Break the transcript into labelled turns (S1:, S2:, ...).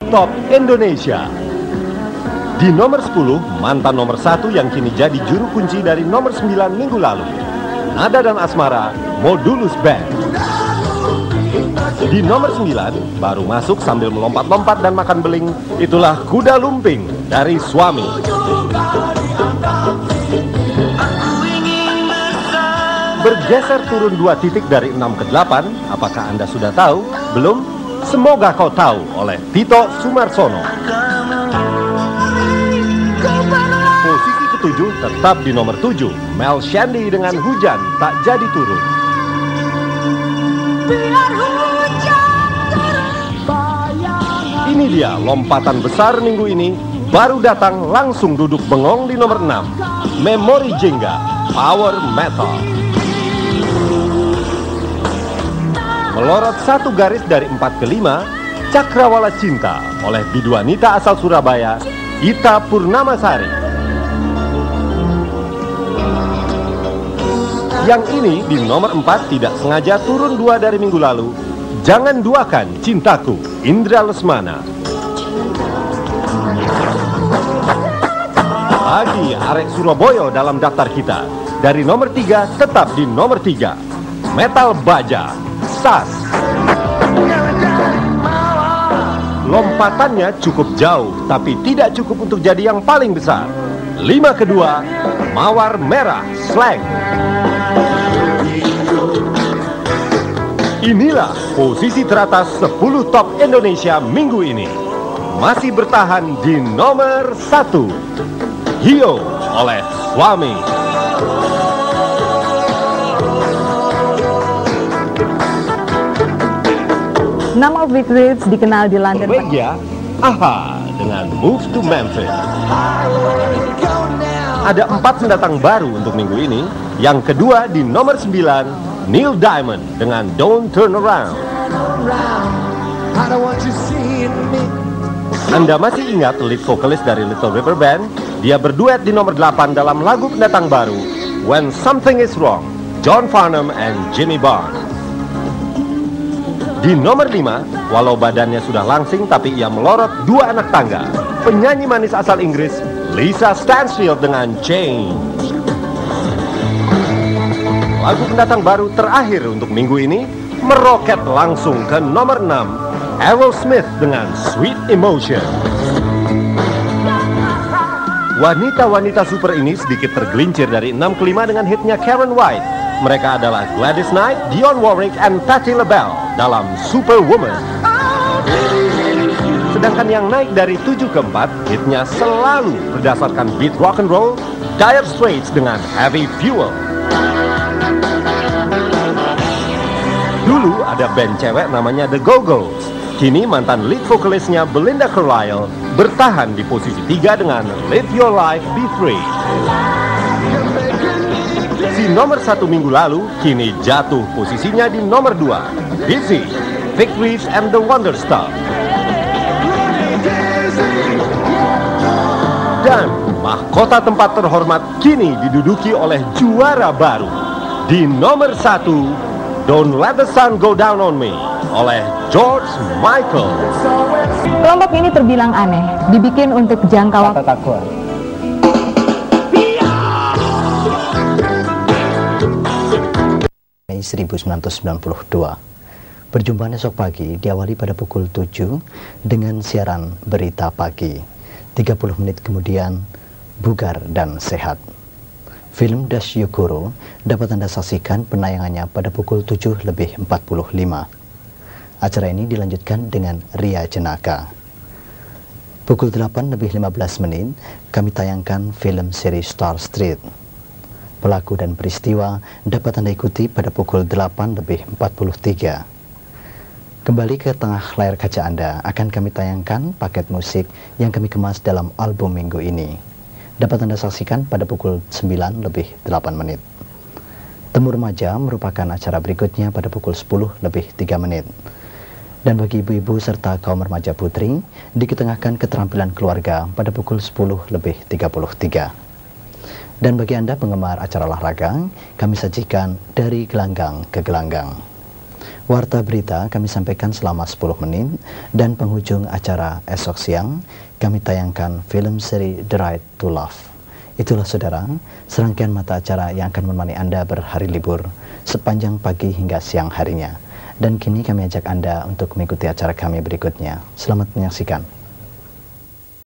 S1: Top Indonesia. Di nomor 10, mantan nomor 1 yang kini jadi juru kunci dari nomor 9 minggu lalu, Nada dan Asmara, Modulus Band. Di nomor 9, baru masuk sambil melompat-lompat dan makan beling, itulah Kuda Lumping dari Suami. Bergeser turun 2 titik dari 6 ke 8, apakah Anda sudah tahu? Belum? Semoga kau tahu oleh Tito Sumarsono. Posisi ketujuh tetap di nomor 7, Mel Shandy dengan Hujan Tak Jadi Turun. Ini dia lompatan besar minggu ini, baru datang langsung duduk bengong di nomor 6, Memori Jingga, Power Metal. Melorot 1 garis dari 4 ke 5, Cakrawala Cinta oleh biduanita asal Surabaya, Ita Purnamasari. Yang ini di nomor 4 tidak sengaja turun 2 dari minggu lalu, Jangan Duakan Cintaku, Indra Lesmana. Lagi Arek Surabaya dalam daftar kita. Dari nomor 3 tetap di nomor 3, Metal Baja, Sas. Lompatannya cukup jauh, tapi tidak cukup untuk jadi yang paling besar. 5 kedua, Mawar Merah, Slang. Inilah posisi teratas 10 top Indonesia minggu ini. Masih bertahan di nomor 1, Hio oleh Suami.
S2: Nama Big Rich dikenal di London.
S1: Norwegia, AHA dengan Move to Memphis. Ada 4 pendatang baru untuk minggu ini. Yang kedua di nomor 9, Neil Diamond dengan Don't Turn Around. Anda masih ingat lead vokalis dari Little River Band? Dia berduet di nomor 8 dalam lagu pendatang baru, When Something Is Wrong, John Farnham and Jimmy Barnes. Di nomor 5, walau badannya sudah langsing tapi ia melorot 2 anak tangga, penyanyi manis asal Inggris, Lisa Stansfield dengan Change. Lagu pendatang baru terakhir untuk minggu ini meroket langsung ke nomor 6, Aerosmith dengan Sweet Emotion. Wanita-wanita super ini sedikit tergelincir dari 6 ke 5 dengan hitnya Karen White. Mereka adalah Gladys Knight, Dionne Warwick, and Patti LaBelle dalam Superwoman. Sedangkan yang naik dari 7 ke 4, hitnya selalu berdasarkan beat rock and roll, Dire Straits dengan Heavy Fuel. Dulu ada band cewek namanya The Go-Go's. Kini mantan lead vokalisnya Belinda Carlisle bertahan di posisi 3 dengan Live Your Life Be Free. Si nomor 1 minggu lalu kini jatuh posisinya di nomor 2, Dizzy, Victories and the Wonder Stuff. Dan mahkota tempat terhormat kini diduduki oleh juara baru. Di nomor 1, Don't Let the Sun Go Down on Me oleh George Michael.
S2: Kelompok ini terbilang aneh, dibikin untuk jangka waktu.
S3: Mei 1992. Perjumpaan esok pagi diawali pada pukul 7 dengan siaran berita pagi. 30 menit kemudian, Bugar dan Sehat. Film Dasyukuro dapat Anda saksikan penayangannya pada pukul 7:45. Acara ini dilanjutkan dengan Ria Jenaka. Pukul 8:15 menit, kami tayangkan film seri Star Street. Pelaku dan peristiwa dapat Anda ikuti pada pukul 8:43. Kembali ke tengah layar kaca Anda, akan kami tayangkan paket musik yang kami kemas dalam album minggu ini. Dapat Anda saksikan pada pukul 9:08 menit. Temu Remaja merupakan acara berikutnya pada pukul 10:03 menit. Dan bagi ibu-ibu serta kaum remaja putri, diketengahkan keterampilan keluarga pada pukul 10:33. Dan bagi Anda penggemar acara olahraga, kami sajikan Dari Gelanggang ke Gelanggang. Warta berita kami sampaikan selama 10 menit dan penghujung acara esok siang kami tayangkan film seri The Right to Love. Itulah saudara, serangkaian mata acara yang akan menemani Anda berhari libur sepanjang pagi hingga siang harinya. Dan kini kami ajak Anda untuk mengikuti acara kami berikutnya. Selamat menyaksikan.